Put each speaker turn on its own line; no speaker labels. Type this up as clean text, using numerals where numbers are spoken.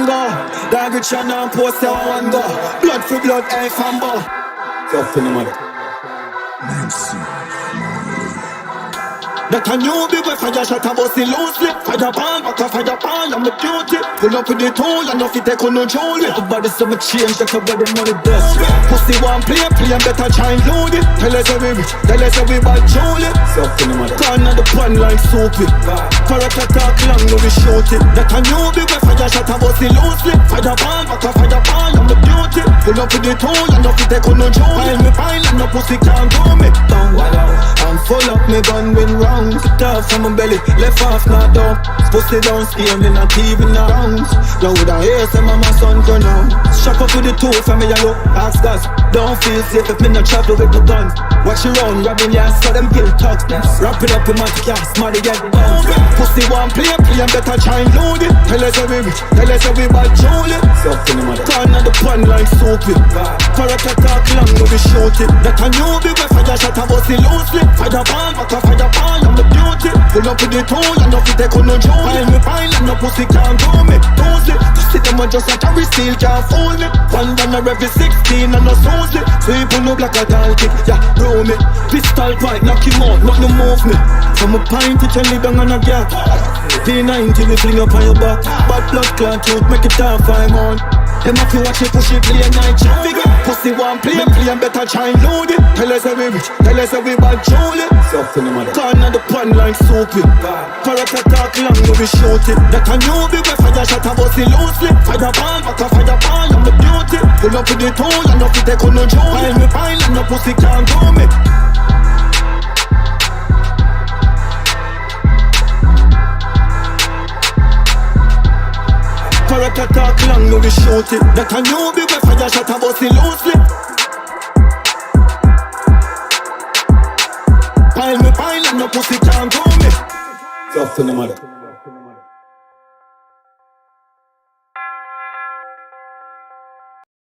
go. Dog with China and post your one go. Blood for blood, hey fambo. Up to the mother. That a new big way fire shot a bust it loosely. Fire ball, back a fire ball, I'm a duty. Pull up with the tool, and if it take on no jolly. Everybody say me change, that's how the money does. Pussy one play, and better try and load it. Tell us how we rich, tell us how we bad jolly. So up to the mother. Gone on the pan like soapy. For a talk long, no we shoot it. That a new big way fire shot a bust it loosely. Fire ball, back a fire ball, I'm a duty. Pull up with the tool, and if it take on no jolly. Pile and no pussy can't do me down. I'm full up, me gun been wrong. Get off from my belly, left off, not down. Pussy down, scare me, not even around. Now with a hair, say my son turn on. Shop up with the tool for me, I look, ask guys. Don't feel safe if me not travel with the gun. Watch your own, robbing your ass, so them kill talk. Wrap it up in my gas, smarty get down. Pussy one play, and better try and load it. Tell us how we rich, tell us how we bad jolly. Gone on the pan like soapy. For a talk long, no we shoot it. That a new big way fire shot a bust it loosely. Fire ball, back a fire ball, I'm the beauty. Pull up with the tool, and if it take on no jolly. Pile and no pussy can't do me. Tozy, pussy them a just a carry steel, can't fool me. One runner every 16 and no Susie. Sweep on no black a tall kick, yeah, blow me. Pistol pipe, knock him out, not no move me. From a pint to Charlie down on a gap. P90 we fling up on your back. Bad blood clot truth, make it tough, I'm on. Them if you watch it, push it, play a night shot. Figure, pussy one play and better try and load it. Tell us how we rich, tell us how we bad jolly. Gone on the pan like soapy. For a talk long, no we shoot it. That a new big way fire shot a bust it loosely. Fire ball, back a fire ball, I'm the beauty. Pull up with the tool, and if it take on no jolly. Pile and no pussy can't do me. For a talk long, no we shoot it. That a new big way fire shot a bust it loosely. Pile and no pussy can't do me. It's up to the mother.